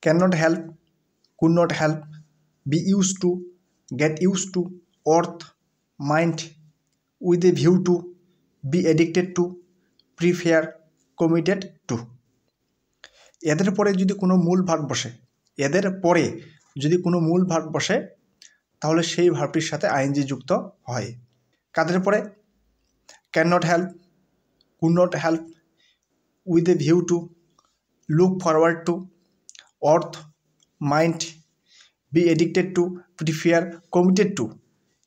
Can not help, could not help, be use to, get use to, worth, mind, with a view to, be addicted to, prefer, committed to. এদের পরে যদি কোনো মূল verb বসে, এদের পরে যদি কোনো মূল ভার্ব বসে তাহলে সেই ভার্বটির সাথে আইএনজি যুক্ত হয়। কাদের পরে? Can not help, could not help, with a view to, look forward to, worth, mind, be addicted to, prefer, committed to.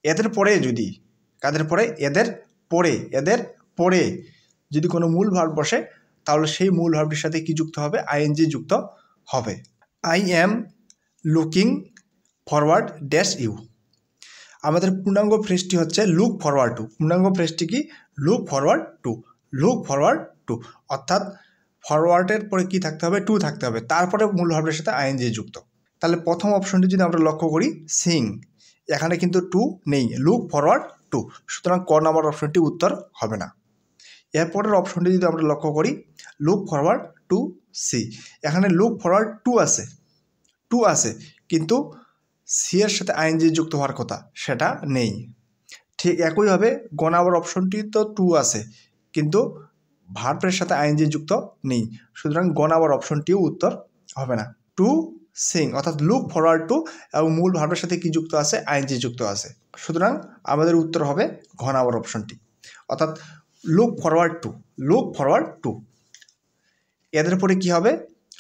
এদের পরে যদি, কাদের পরে? এদের পরে যদি কোনো মূল ভার্ব বসে তাহলে সেই মূল ভার্বটির সাথে কি যুক্ত হবে? আইএনজি যুক্ত হবে। I am looking forward dash you. আমাদের পূর্ণাঙ্গ ফ্রেজটি হচ্ছে লুক ফরওয়ার্ড টু। পূর্ণাঙ্গ ফ্রেজটি কি? Look forward two, look forward two. অর্থাৎ ফরওয়ার্ডের পরে কি থাকতে হবে? টু থাকতে হবে, তারপরে মূল ভার্বের সাথে আইএনজি যুক্ত। তাহলে প্রথম অপশনটি যদি আমরা লক্ষ্য করি সিং, এখানে কিন্তু টু নেই, লুক ফরওয়ার্ড টু, সুতরাং ক নাম্বার অপশনটি উত্তর হবে না। এরপরের অপশনটি যদি আমরা লক্ষ্য করি লুক ফরওয়ার্ড টু সি, এখানে লুক ফরওয়ার্ড টু আছে কিন্তু সি এর সাথে আইএনজি যুক্ত হওয়ার কথা, সেটা নেই। ঠিক একইভাবে গ নাম্বার অপশনটি তো টু আছে কিন্তু ভার্বের সাথে আইএনজি যুক্ত নেই, সুতরাং গ নাম্বার অপশনটিও উত্তর হবে না। টু সিং অর্থাৎ লুক ফরওয়ার্ড টু এবং মূল ভার্বের সাথে কি যুক্ত আছে? আইএনজি যুক্ত আছে, সুতরাং আমাদের উত্তর হবে ঘ নাম্বার অপশনটি, অর্থাৎ লুক ফরওয়ার্ড টু। এদের পরে কি হবে?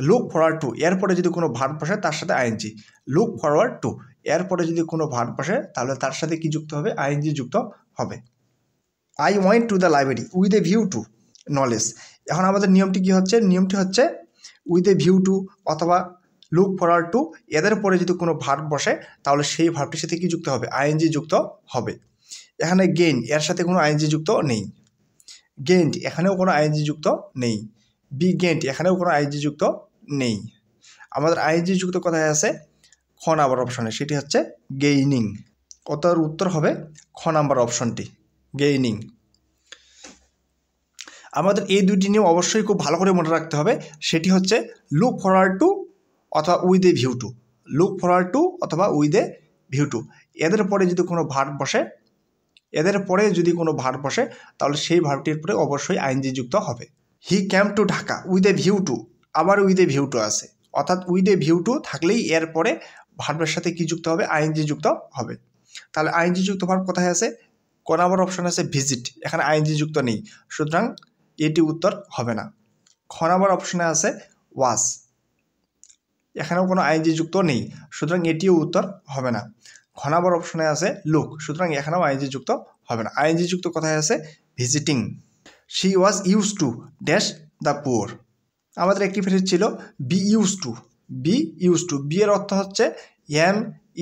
লুক ফরওয়ার্ড টু, এরপরে যদি কোনো ভার্ব বসে তার সাথে আইএনজি। লুক ফরওয়ার্ড টু, এরপরে যদি কোনো ভার্ব বসে তাহলে তার সাথে কি যুক্ত হবে? আইএনজি যুক্ত হবে। I went to the library with a view to knowledge. এখন আমাদের নিয়মটি কি হচ্ছে? নিয়মটি হচ্ছে উইথ এ ভিউ টু অথবা লুক ফরওয়ার্ড টু, এদের পরে যদি কোনো ভার্ব বসে তাহলে সেই ভার্বটির সাথে কি যুক্ত হবে? আইএনজি যুক্ত হবে। এখানে গেইন, এর সাথে কোনো আইএনজি যুক্ত নেই। গেইনড, এখানেও কোনো আইএনজি যুক্ত নেই। বি গেইনড, এখানেও কোনো আইএনজি যুক্ত নেই। আমাদের আইএনজি যুক্ত কোথায় আছে? খ নাম্বার অপশনে, সেটি হচ্ছে গেইনিং। অতএব উত্তর হবে খ নাম্বার অপশনটি, গেইনিং। আমাদের এই দুইটি নিয়ম অবশ্যই খুব ভালো করে মনে রাখতে হবে, সেটি হচ্ছে লুক ফরওয়ার্ড টু অথবা with a view to, look forward two অথবা উইথ এ ভিউ টু। এদের পরে যদি কোনো ভার্ব বসে তাহলে সেই ভার্বটির পরে অবশ্যই আইএনজি যুক্ত হবে। He came to Dhaka with a view to, আবার উইথ এ ভিউ টু আছে, অর্থাৎ উইথ এ ভিউ টু থাকলেই এর পরে ভার্বের সাথে কি যুক্ত হবে? আইএনজি যুক্ত হবে। তাহলে আইএনজি যুক্ত ভার্ব কোথায় আছে? ক নাম্বার অপশন আছে ভিজিট, এখানে আইএনজি যুক্ত নেই, সুতরাং এটি উত্তর হবে না। খ নাম্বার অপশনে আছে ওয়াজ, এখানেও কোনো আইএনজি যুক্ত নেই, সুতরাং এটিও উত্তর হবে না। ঘ নাম্বার অপশনে আছে লুক, সুতরাং এখানেও আইএনজি যুক্ত হবে না। আইএনজি যুক্ত কোথায় আছে? Visiting. She was used to dash the poor. আমাদের একটি ফ্রেজ ছিল বি ইউজ টু, বি এর অর্থ হচ্ছে am,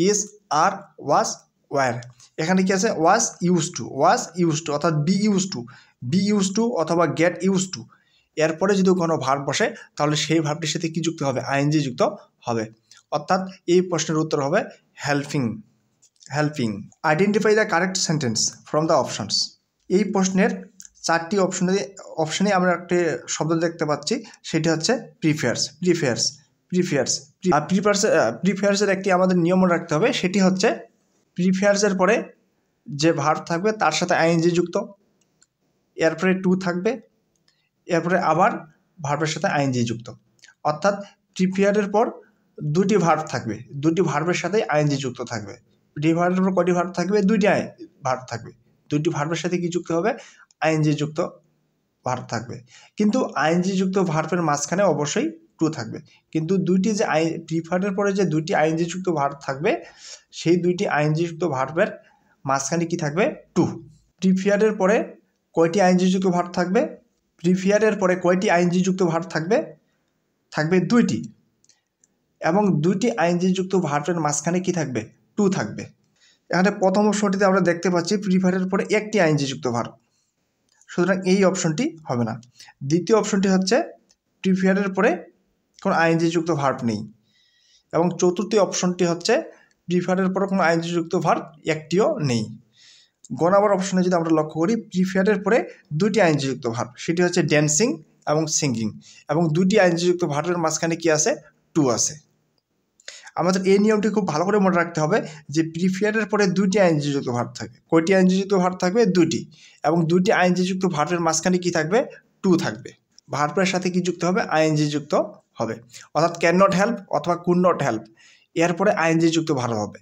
is, are, was, were. এখানে কি আছে? ওয়াজ ইউজ টু অর্থাৎ বি ইউজ টু অথবা গেট ইউজ টু, এরপরে যদি কোনো ভার্ব বসে তাহলে সেই ভার্বটির সাথে কি যুক্ত হবে? আইএনজি যুক্ত হবে, অর্থাৎ এই প্রশ্নের উত্তর হবে helping. Identify the correct sentence from the options. এই প্রশ্নের চারটি অপশনে আমরা একটি শব্দ দেখতে পাচ্ছি, সেটি হচ্ছে প্রিফেয়ার্সের একটি আমাদের নিয়ম রাখতে হবে, সেটি হচ্ছে প্রিফেয়ার্সের পরে যে ভার্ব থাকবে তার সাথে আইএনজি যুক্ত, এরপরে টু থাকবে, এরপরে আবার ভার্বের সাথে আইএনজি যুক্ত। অর্থাৎ প্রিফেয়ারের পর দুটি ভার্ব থাকবে, দুটি ভার্বের সাথে আইএনজি যুক্ত থাকবে। প্রিফেয়ারের পর কটি ভার্ব থাকবে? দুইটি ভার্ব থাকবে, দুইটি ভার্বের সাথে কি যুক্ত হবে? আইএনজি যুক্ত ভার্ব থাকবে। কিন্তু আইএনজি যুক্ত ভার্বের মাঝখানে অবশ্যই টু থাকবে, কিন্তু দুইটি যে প্রিফারের পরে যে দুইটি আইএনজি যুক্ত ভার্ব থাকবে সেই দুইটি আইএনজি যুক্ত ভার্বের মাঝখানে কি থাকবে? টু। প্রিফেয়ারের পরে কয়টি আইএনজি যুক্ত ভার্ব থাকবে? থাকবে দুইটি, এবং দুইটি আইএনজি যুক্ত ভার্বের মাঝখানে কি থাকবে? টু থাকবে। এখানে প্রথম অপশনটিতে আমরা দেখতে পাচ্ছি প্রিফারের পরে একটি আইএনজি যুক্ত ভার্ব, সুতরাং এই অপশনটি হবে না। দ্বিতীয় অপশনটি হচ্ছে প্রিফেয়ারের পরে কোনো আইএনজি যুক্ত ভার্ব নেই, এবং চতুর্থ অপশনটি হচ্ছে প্রিফেয়ারের পরে কোনো আইএনজি যুক্ত ভার্ব একটিও নেই। গ নাম্বার অপশনে যদি আমরা লক্ষ্য করি প্রিফেয়ারের পরে দুইটি আইএনজি যুক্ত ভার্ব, সেটি হচ্ছে ড্যান্সিং এবং সিঙ্গিং, এবং দুইটি আইএনজি যুক্ত ভার্বের মাঝখানে কি আছে? টু আছে। আমাদের এই নিয়মটি খুব ভালো করে মনে রাখতে হবে যে প্রিফেয়ারের পরে দুইটি আইএনজি যুক্ত ভার্ব থাকবে। কয়টি আইএনজি যুক্ত ভার্ব থাকবে? দুটি। এবং দুইটি আইএনজি যুক্ত ভার্বের মাঝখানে কি থাকবে? টু থাকবে। ভার্বের সাথে কি যুক্ত হবে? আইএনজি যুক্ত হবে। অর্থাৎ ক্যান নট হেল্প অথবা কুড নট হেল্প, এরপরে আইএনজি যুক্ত ভার্ব হবে।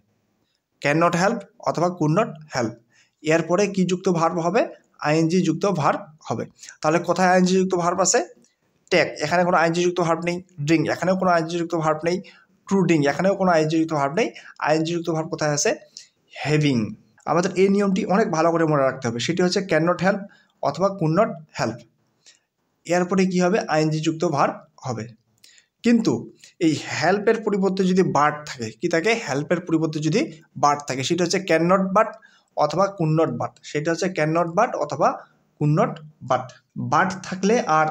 ক্যান নট হেল্প অথবা কুড নট হেল্প, এরপরে কি যুক্ত ভার্ব হবে? আইএনজি যুক্ত ভার্ব হবে। তাহলে কোথায় আইএনজি যুক্ত ভার্ব আছে? টেক, এখানে কোনো আইএনজি যুক্ত ভার্ব নেই। ড্রিঙ্ক, এখানেও কোনো আইএনজি যুক্ত ভার্ব নেই। ট্রু ড্রিঙ্ক, এখানেও কোনো আইএনজি যুক্ত ভার্ব নেই। আইএনজি যুক্ত ভার্ব কোথায় আছে? হ্যাভিং। আমাদের এই নিয়মটি অনেক ভালো করে মনে রাখতে হবে, সেটি হচ্ছে ক্যান নট হেল্প অথবা কুড নট হেল্প, এরপরে কি হবে? আইএনজি যুক্ত ভার্ব হবে। কিন্তু এই হেল্পের পরিবর্তে যদি বাট থাকে, কি থাকে? হেল্পের পরিবর্তে যদি বাট থাকে, সেটা হচ্ছে ক্যান নট বাট অথবা কুড নট বাট। সেটা হচ্ছে ক্যান নট বাট অথবা কুড নট বাট। বাট থাকলে আর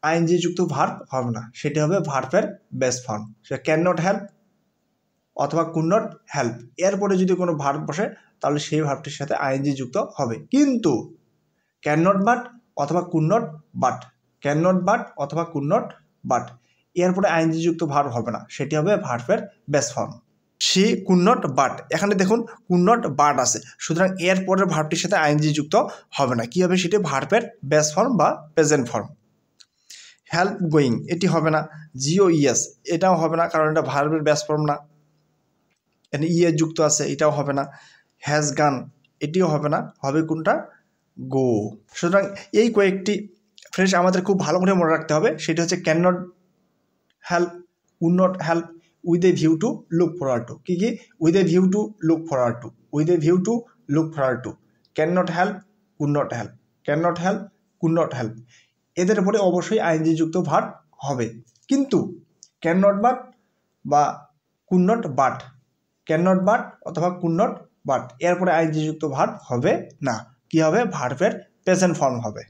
আইএনজি যুক্ত ভার্ব হবে না, সেটা হবে ভার্বের বেস ফর্ম। সেটা ক্যান নট হেল্প অথবা কুড নট হেল্প, এরপরে যদি কোনো ভার্ব বসে তাহলে সেই ভার্বটির সাথে আইএনজি যুক্ত হবে। কিন্তু ক্যান নট বাট অথবা could not but, can not but অথবা কুড নট বাট, এরপরে আইএনজি যুক্ত ভার্ব হবে না, সেটি হবে ভার্বের base form. C could not but, এখানে দেখুন কুড নট বাট আছে, সুতরাং এর পরের ভার্বটির সাথে আইএনজি যুক্ত হবে না। কি হবে? সেটি ভার্বের বেস ফর্ম বা প্রেজেন্ট ফর্ম। হেল্প গোয়িং, এটি হবে না। জিও ইএস, এটাও হবে না, কারণ এটা ভার্বের বেস ফর্ম না, এখানে ইএস যুক্ত আছে, এটাও হবে না। হ্যাজ গান, এটিও হবে না, হবে কোনটা? গো। সুতরাং এই কয়েকটি ফ্রেজ আমাদের খুব ভালো করে মনে রাখতে হবে। সেটি হচ্ছে can not help, would not help, with a view to look forward to. কি কি? With a view to look forward to, with a view to look forward to, can not help, could not help, can not help, could not help, এদের উপরে অবশ্যই ING যুক্ত verb হবে। কিন্তু can not but বা could not but, can not but অথবা could not but, এরপরে ING যুক্ত ভার্ব হবে না। কি হবে? ভার্বের প্রেজেন্ট ফর্ম হবে।